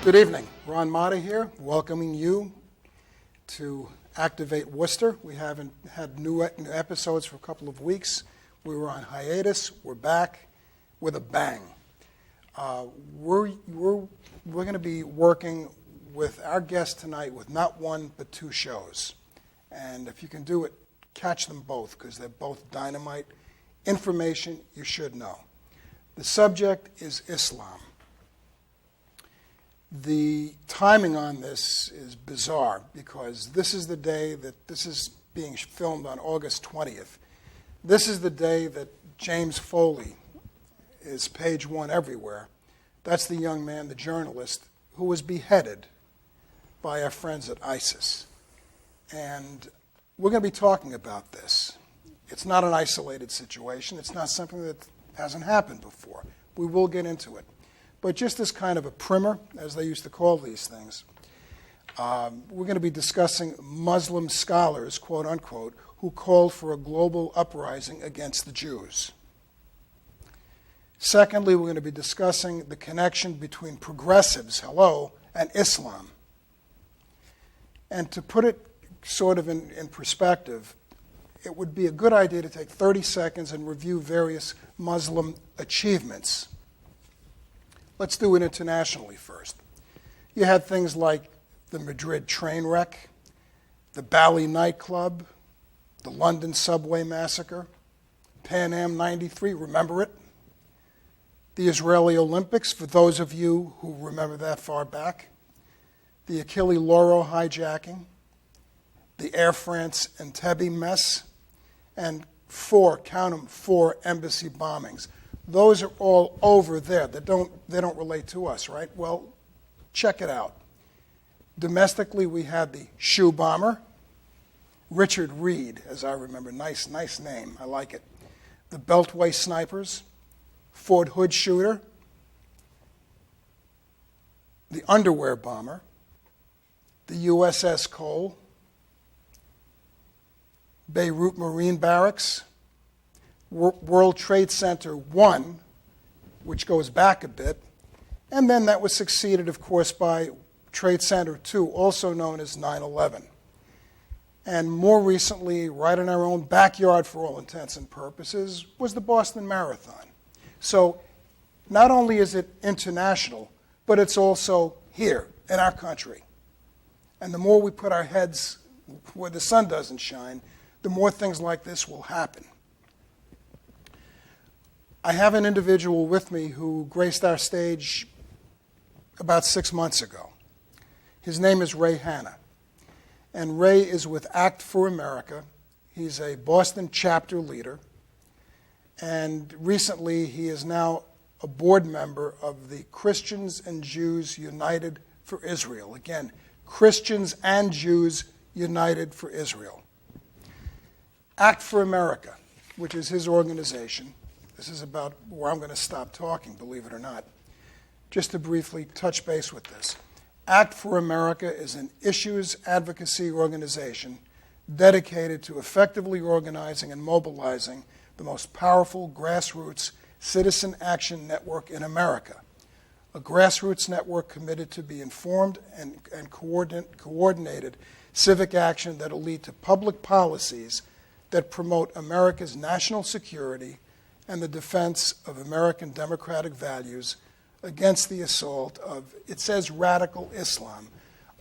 Good evening. Ron Mata here, welcoming you to Activate Worcester. We haven't had new episodes for a couple of weeks. We were on hiatus. We're back with a bang. We're going to be working with our guest tonight with not one but two shows. And if you can do it, catch them both because they're both dynamite information you should know. The subject is Islam. The timing on this is bizarre because this is the day that this is being filmed on August 20th. This is the day that James Foley is page one everywhere. That's the young man, the journalist, who was beheaded by our friends at ISIS. And we're going to be talking about this. It's not an isolated situation. It's not something that hasn't happened before. We will get into it. But just as kind of a primer, as they used to call these things, we're going to be discussing Muslim scholars, quote unquote, who called for a global uprising against the Jews. Secondly, we're going to be discussing the connection between progressives, and Islam. And to put it sort of in perspective, it would be a good idea to take 30 seconds and review various Muslim achievements. Let's do it internationally first. You had things like the Madrid train wreck, the Bali nightclub, the London subway massacre, Pan Am 93, remember it? The Israeli Olympics, for those of you who remember that far back, the Achille Lauro hijacking, the Air France Entebbe mess, and four embassy bombings. Those are all over there. They don't relate to us, right? Well, check it out. Domestically, we had the shoe bomber, Richard Reed, as I remember. Nice name. I like it. The Beltway snipers, Fort Hood shooter, the underwear bomber, the USS Cole, Beirut Marine Barracks, World Trade Center 1, which goes back a bit, and then that was succeeded, of course, by Trade Center 2, also known as 9/11. And more recently, right in our own backyard for all intents and purposes, was the Boston Marathon. So not only is it international, but it's also here in our country. And the more we put our heads where the sun doesn't shine, the more things like this will happen. I have an individual with me who graced our stage about 6 months ago. His name is Ray Hanna. And Ray is with Act for America. He's a Boston chapter leader. And recently he is now a board member of the Christians and Jews United for Israel. Again, Christians and Jews United for Israel. Act for America, which is his organization. This is about where I'm going to stop talking, believe it or not. Just to briefly touch base with this. Act for America is an issues advocacy organization dedicated to effectively organizing and mobilizing the most powerful grassroots citizen action network in America. A grassroots network committed to be informed and coordinated civic action that will lead to public policies that promote America's national security and the defense of American democratic values against the assault of, it says, radical Islam.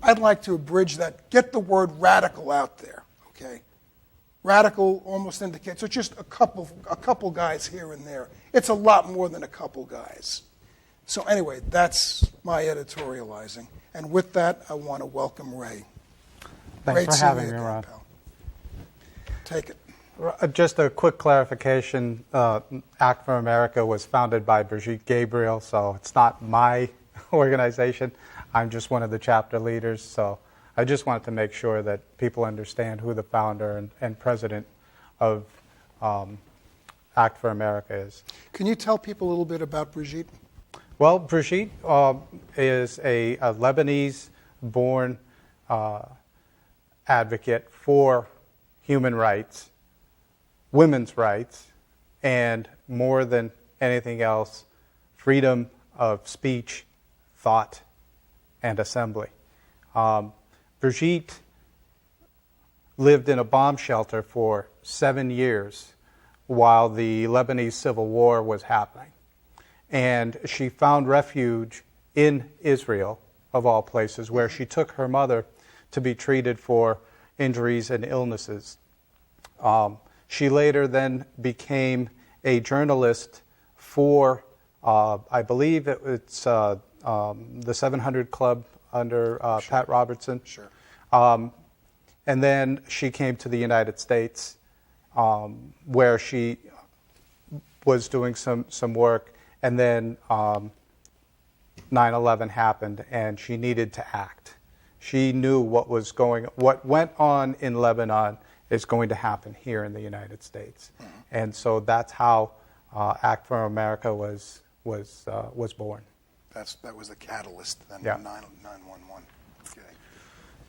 I'd like to abridge that. Get the word radical out there, okay? Radical almost indicates it's just a couple guys here and there. It's a lot more than a couple guys. So anyway, that's my editorializing. And with that, I want to welcome Ray. Thanks for having me, Ron. Take it. Just a quick clarification. Act for America was founded by Brigitte Gabriel, so it's not my organization. I'm just one of the chapter leaders, so I just wanted to make sure that people understand who the founder and president of Act for America is. Can you tell people a little bit about Brigitte? Well, Brigitte is a Lebanese-born advocate for human rights, women's rights, and more than anything else, freedom of speech, thought, and assembly. Brigitte lived in a bomb shelter for 7 years while the Lebanese Civil War was happening. And she found refuge in Israel, of all places, where she took her mother to be treated for injuries and illnesses. She later then became a journalist for, I believe it's the 700 Club under Sure. Pat Robertson. Sure. And then she came to the United States, where she was doing some work, and then 9/11 happened, and she needed to act. She knew what went on in Lebanon is going to happen here in the United States, and so that's how Act for America was born. That was the catalyst then. Yeah. 9/11.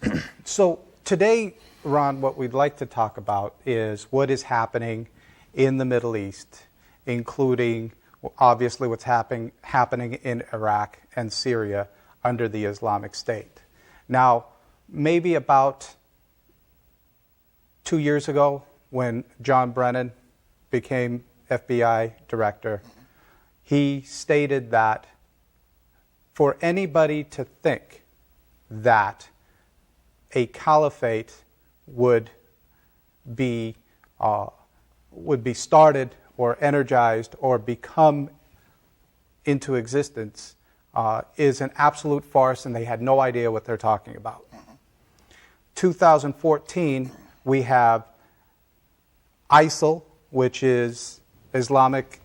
Okay. So today, Ron, what we'd like to talk about is what is happening in the Middle East, including obviously what's happening in Iraq and Syria under the Islamic State. Now, maybe about 2 years ago, when John Brennan became FBI director, he stated that for anybody to think that a caliphate would be started or energized or become into existence is an absolute farce, and they had no idea what they're talking about. 2014, we have ISIL, which is Islamic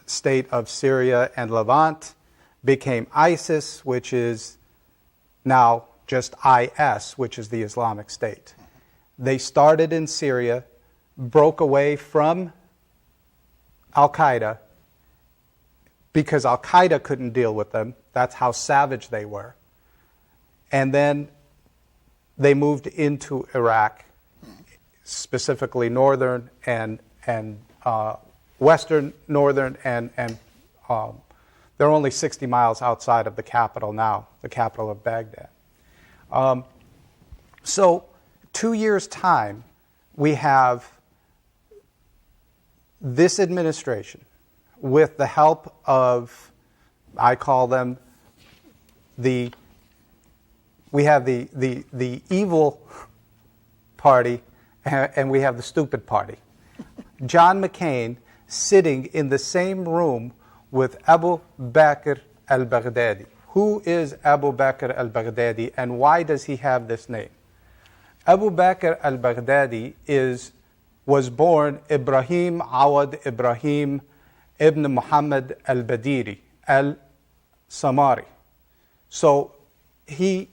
State of Syria and Levant, became ISIS, which is now just IS, which is the Islamic State. They started in Syria, broke away from Al-Qaeda because Al-Qaeda couldn't deal with them. That's how savage they were. And then they moved into Iraq, specifically northern and western, northern, and they're only 60 miles outside of the capital now, the capital of Baghdad. So 2 years' time, we have this administration, with the help of, I call them we have the evil party and we have the stupid party. John McCain sitting in the same room with Abu Bakr al-Baghdadi. Who is Abu Bakr al-Baghdadi, and why does he have this name? Abu Bakr al-Baghdadi was born Ibrahim Awad Ibrahim ibn Muhammad al-Badiri al-Samari. So he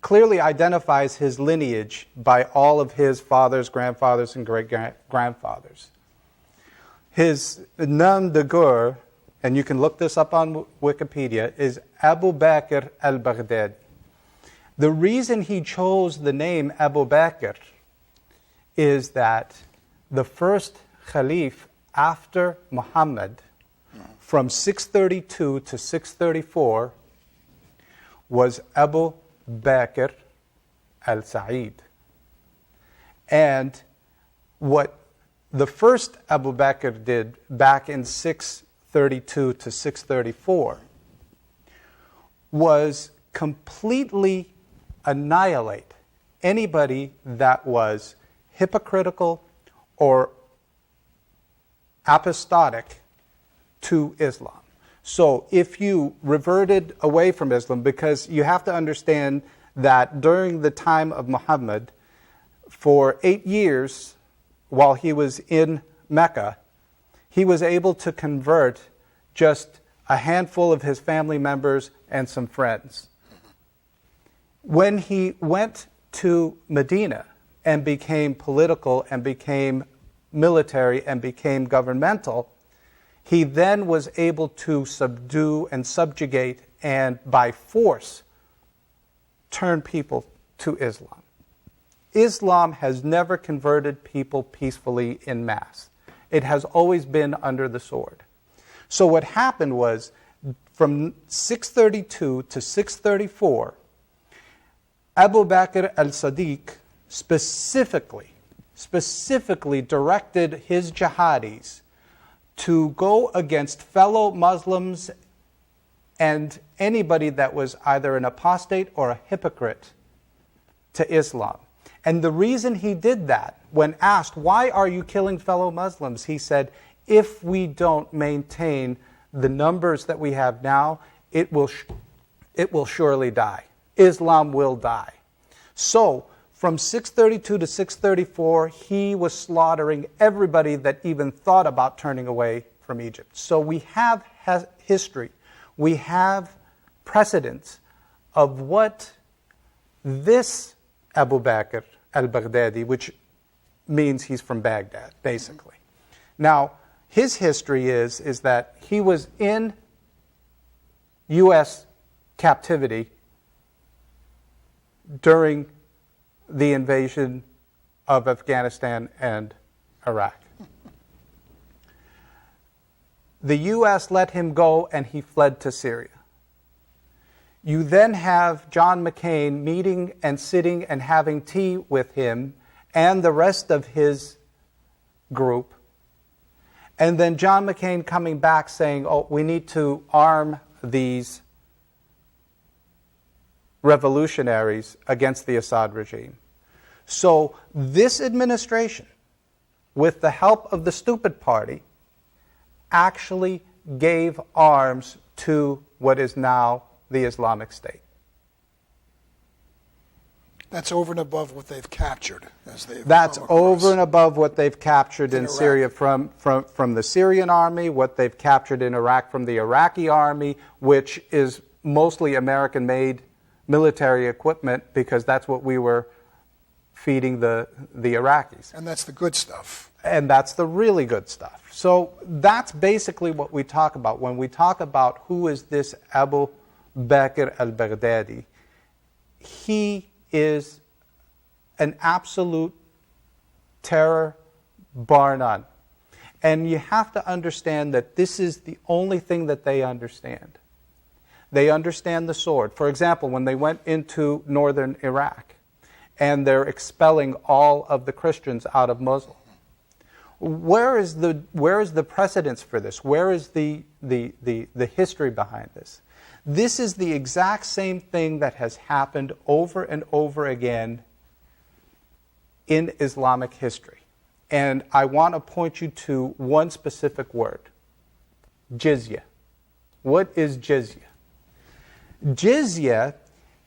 clearly identifies his lineage by all of his fathers, grandfathers, and great-grandfathers. His nom de guerre, and you can look this up on Wikipedia, is Abu Bakr al-Baghdadi. The reason he chose the name Abu Bakr is that the first Caliph after Muhammad, from 632 to 634, was Abu Bakr al-Sa'id. And what the first Abu Bakr did back in 632 to 634 was completely annihilate anybody that was hypocritical or apostatic to Islam. So if you reverted away from Islam, because you have to understand that during the time of Muhammad, for 8 years, while he was in Mecca, he was able to convert just a handful of his family members and some friends. When he went to Medina and became political and became military and became governmental, he then was able to subdue and subjugate and by force turn people to Islam. Islam has never converted people peacefully in mass. It has always been under the sword. So what happened was, from 632 to 634, Abu Bakr al-Sadiq specifically directed his jihadis to go against fellow Muslims and anybody that was either an apostate or a hypocrite to Islam. And the reason he did that, when asked, why are you killing fellow Muslims? He said, if we don't maintain the numbers that we have now, it will surely die. Islam will die. So, from 632 to 634, he was slaughtering everybody that even thought about turning away from Egypt. So we have history. We have precedents of what this Abu Bakr al-Baghdadi, which means he's from Baghdad, basically. Now, his history is that he was in U.S. captivity during the invasion of Afghanistan and Iraq. The U.S. let him go and he fled to Syria. You then have John McCain meeting and sitting and having tea with him and the rest of his group. And then John McCain coming back saying, oh, we need to arm these revolutionaries against the Assad regime. So this administration, with the help of the stupid party, actually gave arms to what is now the Islamic State. That's over and above what they've captured. That's over and above what they've captured in Syria from the Syrian army, what they've captured in Iraq from the Iraqi army, which is mostly American-made military equipment because that's what we were feeding the Iraqis. And that's the good stuff. And that's the really good stuff. So that's basically what we talk about. When we talk about who is this Abu Bakr al-Baghdadi, he is an absolute terror, bar none. And you have to understand that this is the only thing that they understand. They understand the sword. For example, when they went into northern Iraq and they're expelling all of the Christians out of Mosul, where is the precedence for this? Where is the history behind this? This is the exact same thing that has happened over and over again in Islamic history. And I want to point you to one specific word, jizya. What is jizya? Jizya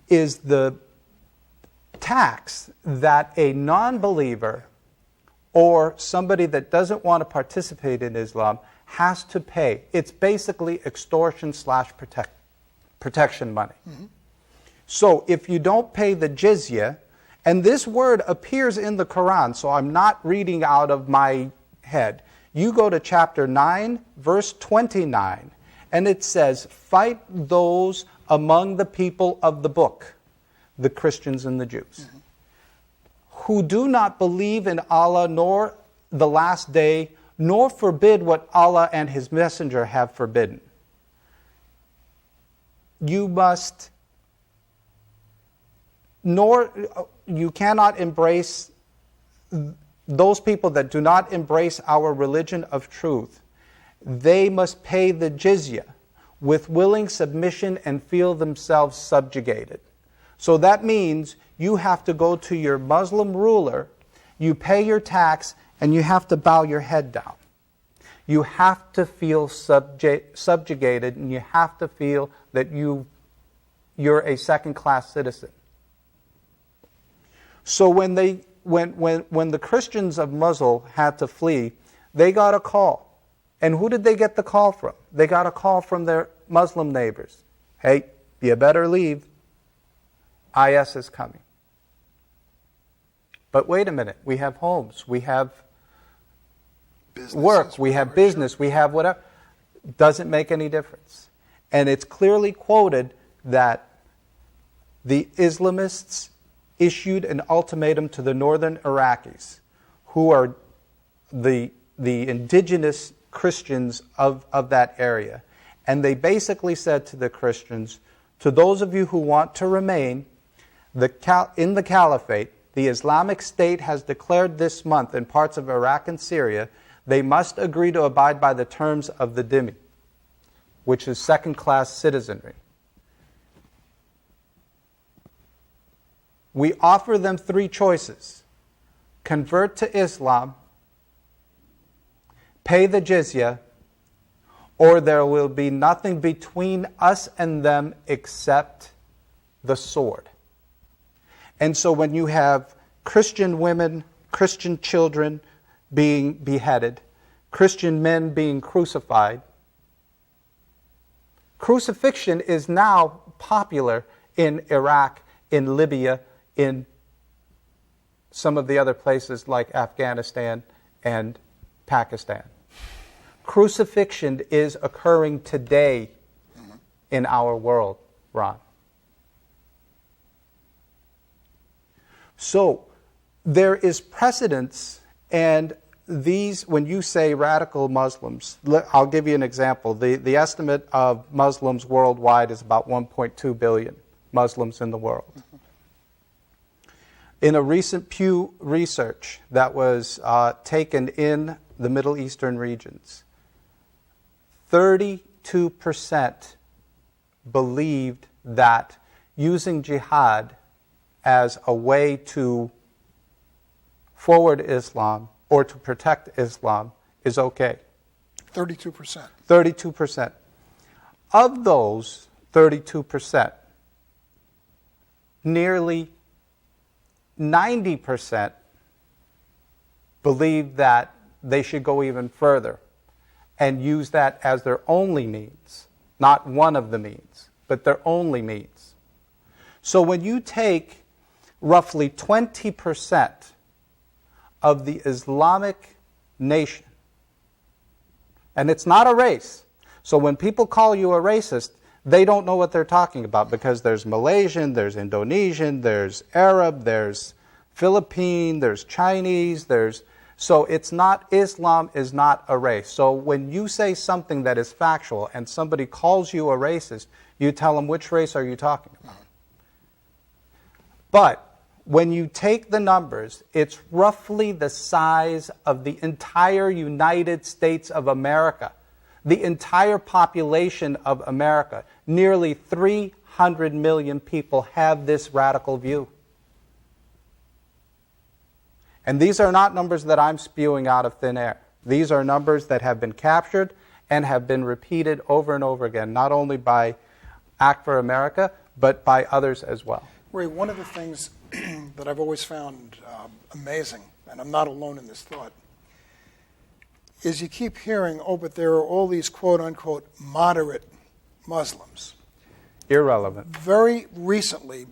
is the tax that a non-believer or somebody that doesn't want to participate in Islam has to pay. It's basically extortion / protection money. Mm-hmm. So if you don't pay the jizya, and this word appears in the Quran, so I'm not reading out of my head. You go to chapter 9, verse 29, and it says, fight those among the people of the book, the Christians and the Jews, mm-hmm. who do not believe in Allah nor the last day, nor forbid what Allah and His Messenger have forbidden. You cannot embrace those people that do not embrace our religion of truth. They must pay the jizya with willing submission and feel themselves subjugated. So that means you have to go to your Muslim ruler, you pay your tax, and you have to bow your head down. You have to feel subjugated, and you have to feel that you're a second-class citizen. So when the Christians of Mosul had to flee, they got a call. And who did they get the call from? They got a call from their Muslim neighbors. Hey, you better leave. IS is coming. But wait a minute, we have homes, we have work, we have business, we have whatever. Doesn't make any difference. And it's clearly quoted that the Islamists issued an ultimatum to the northern Iraqis, who are the indigenous Christians of that area. And they basically said to the Christians, to those of you who want to remain, In the Caliphate, the Islamic State has declared this month in parts of Iraq and Syria, they must agree to abide by the terms of the dhimmi, which is second-class citizenry. We offer them three choices: convert to Islam, pay the jizya, or there will be nothing between us and them except the sword. And so when you have Christian women, Christian children being beheaded, Christian men being crucified, crucifixion is now popular in Iraq, in Libya, in some of the other places like Afghanistan and Pakistan. Crucifixion is occurring today in our world, Ron. So there is precedence, and these, when you say radical Muslims, I'll give you an example. The estimate of Muslims worldwide is about 1.2 billion Muslims in the world. In a recent Pew research that was taken in the Middle Eastern regions, 32% believed that using jihad as a way to forward Islam or to protect Islam is okay. 32%. 32%. Of those 32%, nearly 90% believe that they should go even further and use that as their only means, not one of the means, but their only means. So when you take roughly 20% of the Islamic nation, and it's not a race, so when people call you a racist, they don't know what they're talking about, because there's Malaysian, there's Indonesian, there's Arab, there's Philippine, there's Chinese, so it's not, Islam is not a race. So when you say something that is factual and somebody calls you a racist, you tell them, which race are you talking about? But when you take the numbers, it's roughly the size of the entire United States of America. The entire population of America, nearly 300 million people have this radical view. And these are not numbers that I'm spewing out of thin air. These are numbers that have been captured and have been repeated over and over again, not only by Act for America, but by others as well. Ray, one of the things that I've always found amazing, and I'm not alone in this thought, is you keep hearing, oh, but there are all these quote-unquote moderate Muslims. Irrelevant. Very recently,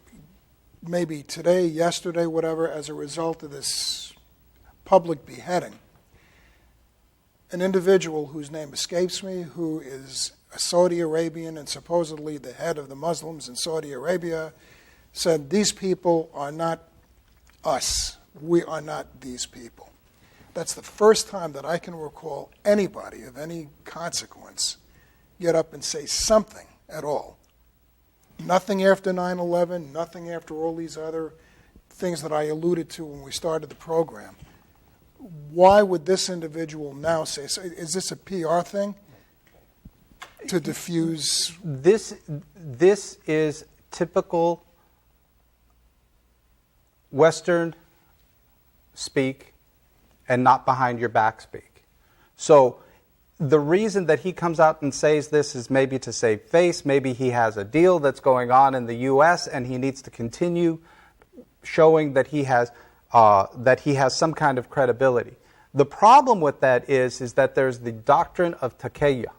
maybe today, yesterday, whatever, as a result of this public beheading, an individual whose name escapes me, who is a Saudi Arabian and supposedly the head of the Muslims in Saudi Arabia, said, these people are not us. We are not these people. That's the first time that I can recall anybody of any consequence get up and say something at all. Nothing after 9/11, nothing after all these other things that I alluded to when we started the program. Why would this individual now say, so is this a PR thing to diffuse? This is typical Western speak and not behind your back speak. So the reason that he comes out and says this is maybe to save face. Maybe he has a deal that's going on in the U.S. and he needs to continue showing that he has some kind of credibility. The problem with that is that there's the doctrine of taqiyya.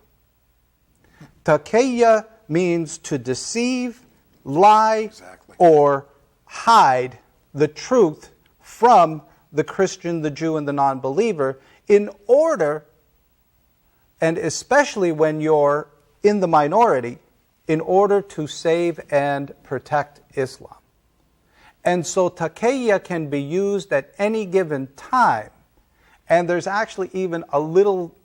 Taqiyya means to deceive, lie, or hide the truth from the Christian, the Jew, and the non-believer in order, and especially when you're in the minority, in order to save and protect Islam. And so taqiyya can be used at any given time. And there's actually even a little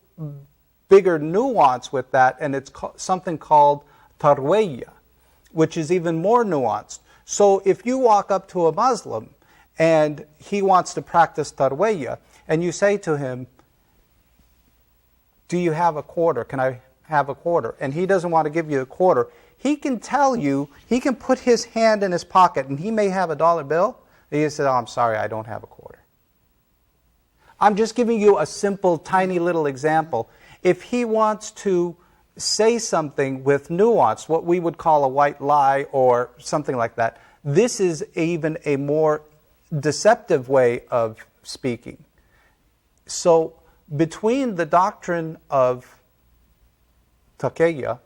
bigger nuance with that, and it's something called tarwiyya, which is even more nuanced. So if you walk up to a Muslim and he wants to practice tarwiyah, and you say to him, do you have a quarter? Can I have a quarter? And he doesn't want to give you a quarter. He can tell you, he can put his hand in his pocket, and he may have a dollar bill. And he says, oh, I'm sorry, I don't have a quarter. I'm just giving you a simple, tiny little example. If he wants to say something with nuance, what we would call a white lie or something like that, this is even a more deceptive way of speaking. So between the doctrine of taqiyya,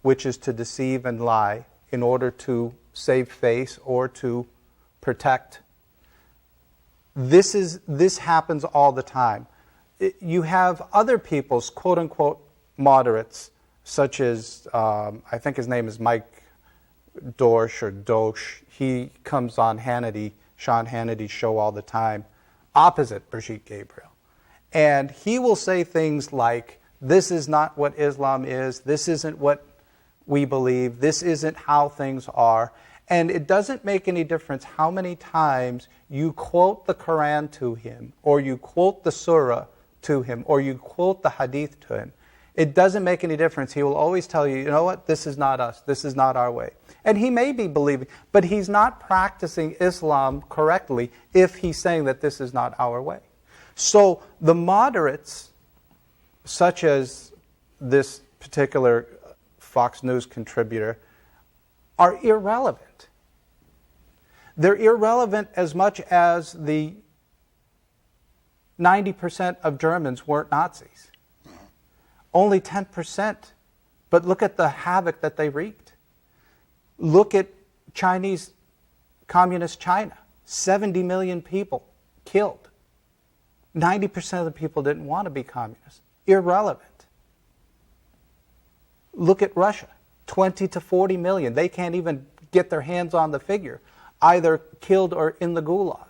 which is to deceive and lie in order to save face or to protect, this happens all the time. You have other people's quote-unquote moderates, such as, I think his name is Mike Dorsch or Dosh. He comes on Sean Hannity's show all the time, opposite Brigitte Gabriel. And he will say things like, this is not what Islam is, this isn't what we believe, this isn't how things are. And it doesn't make any difference how many times you quote the Quran to him, or you quote the surah to him, or you quote the hadith to him. It doesn't make any difference. He will always tell you, you know what, this is not us, this is not our way. And he may be believing, but he's not practicing Islam correctly if he's saying that this is not our way. So the moderates, such as this particular Fox News contributor, are irrelevant. They're irrelevant as much as the 90% of Germans weren't Nazis. Only 10%. But look at the havoc that they wreaked. Look at communist China. 70 million people killed. 90% of the people didn't want to be communists. Irrelevant. Look at Russia. 20 to 40 million. They can't even get their hands on the figure. Either killed or in the gulag.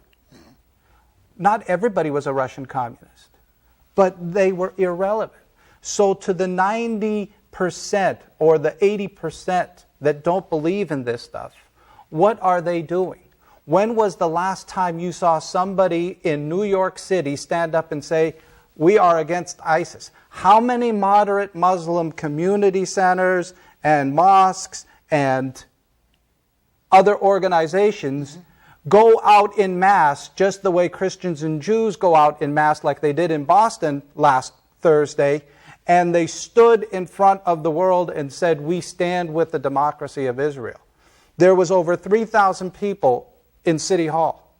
Not everybody was a Russian communist. But they were irrelevant. So to the 90% or the 80% that don't believe in this stuff, what are they doing? When was the last time you saw somebody in New York City stand up and say, we are against ISIS? How many moderate Muslim community centers and mosques and other organizations go out in mass just the way Christians and Jews go out in mass like they did in Boston last Thursday, and they stood in front of the world and said, we stand with the democracy of Israel? There was over 3,000 people in City Hall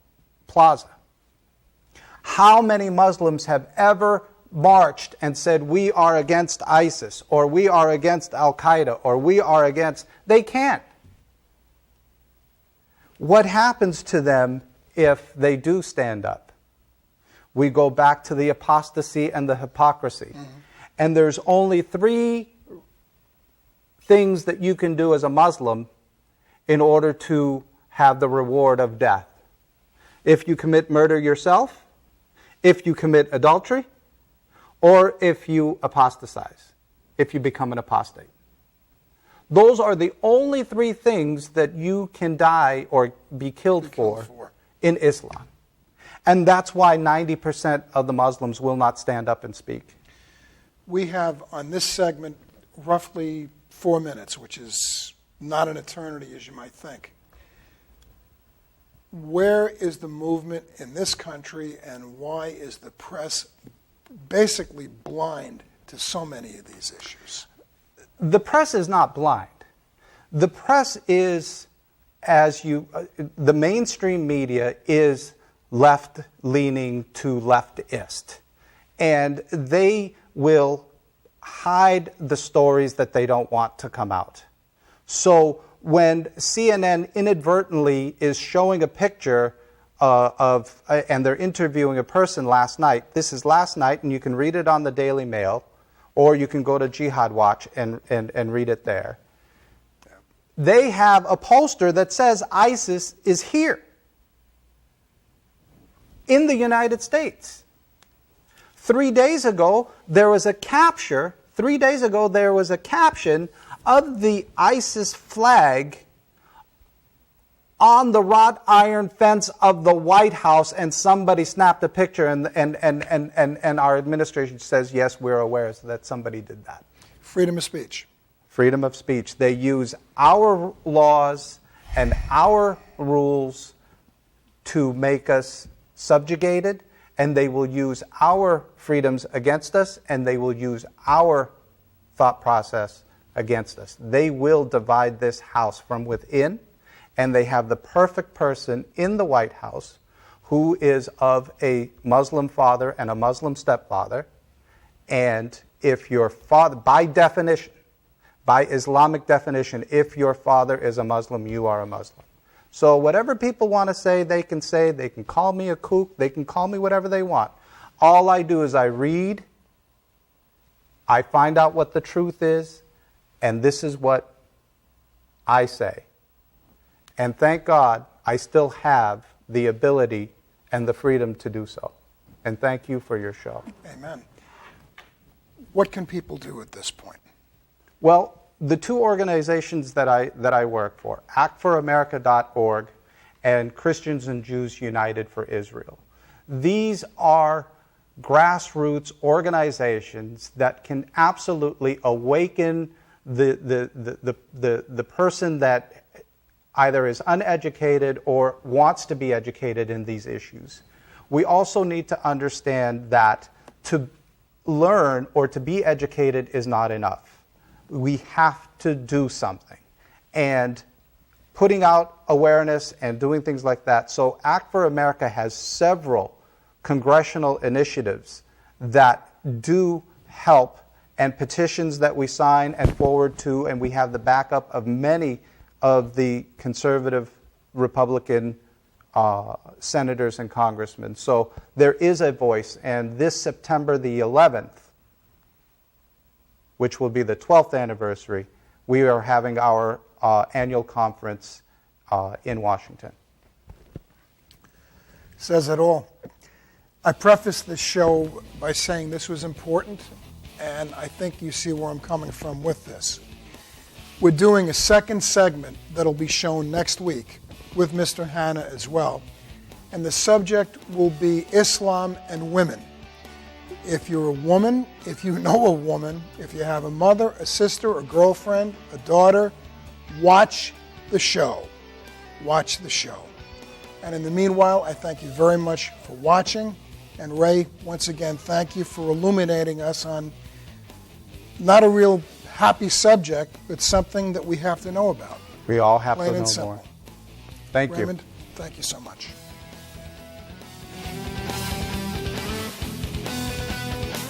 Plaza. How many Muslims have ever marched and said, we are against ISIS, or we are against Al-Qaeda, or we are against... They can't. What happens to them if they do stand up? We go back to the apostasy and the hypocrisy. And there's only 3 things that you can do as a Muslim in order to have the reward of death. If you commit murder yourself, if you commit adultery, or if you apostatize, if you become an apostate. Those are the only 3 things that you can die or be killed for in Islam. And that's why 90% of the Muslims will not stand up and speak. We have on this segment roughly 4 minutes, which is not an eternity as you might think. Where is the movement in this country, and why is the press basically blind to so many of these issues? The press is not blind. The press is, the mainstream media is left-leaning to leftist. And they will hide the stories that they don't want to come out. So when CNN inadvertently is showing a picture and they're interviewing a person last night, this is last night, and you can read it on the Daily Mail, or you can go to Jihad Watch and read it there. Yeah. They have a poster that says ISIS is here in the United States. 3 days ago, there was a capture. 3 days ago, there was a caption of the ISIS flag on the wrought iron fence of the White House, and somebody snapped a picture, and our administration says, yes, we're aware that somebody did that. Freedom of speech. Freedom of speech. They use our laws and our rules to make us subjugated, and they will use our freedoms against us, and they will use our thought process against us. They will divide this house from within, and they have the perfect person in the White House who is of a Muslim father and a Muslim stepfather. And if your father, by definition, by Islamic definition, if your father is a Muslim, you are a Muslim. So whatever people want to say, they can call me a kook, they can call me whatever they want. All I do is I read, I find out what the truth is, and this is what I say. And thank God I still have the ability and the freedom to do so. And thank you for your show. Amen. What can people do at this point? Well, the two organizations that I work for, actforamerica.org and Christians and Jews United for Israel, these are grassroots organizations that can absolutely awaken the person that either is uneducated or wants to be educated in these issues. We also need to understand that to learn or to be educated is not enough. We have to do something. And putting out awareness and doing things like that. So Act for America has several congressional initiatives that do help, and petitions that we sign and forward to, and we have the backup of many of the conservative Republican senators and congressmen. So there is a voice, and this September the 11th, which will be the 12th anniversary, we are having our annual conference in Washington. Says it all. I prefaced this show by saying this was important, and I think you see where I'm coming from with this. We're doing a second segment that'll be shown next week with Mr. Hanna as well, and the subject will be Islam and women. If you're a woman, if you know a woman, if you have a mother, a sister, a girlfriend, a daughter, watch the show. Watch the show. And in the meanwhile, I thank you very much for watching. And Ray, once again, thank you for illuminating us on not a real happy subject, but something that we have to know about. We all have Plain to and know simple. more. Thank Raymond, you. thank you so much.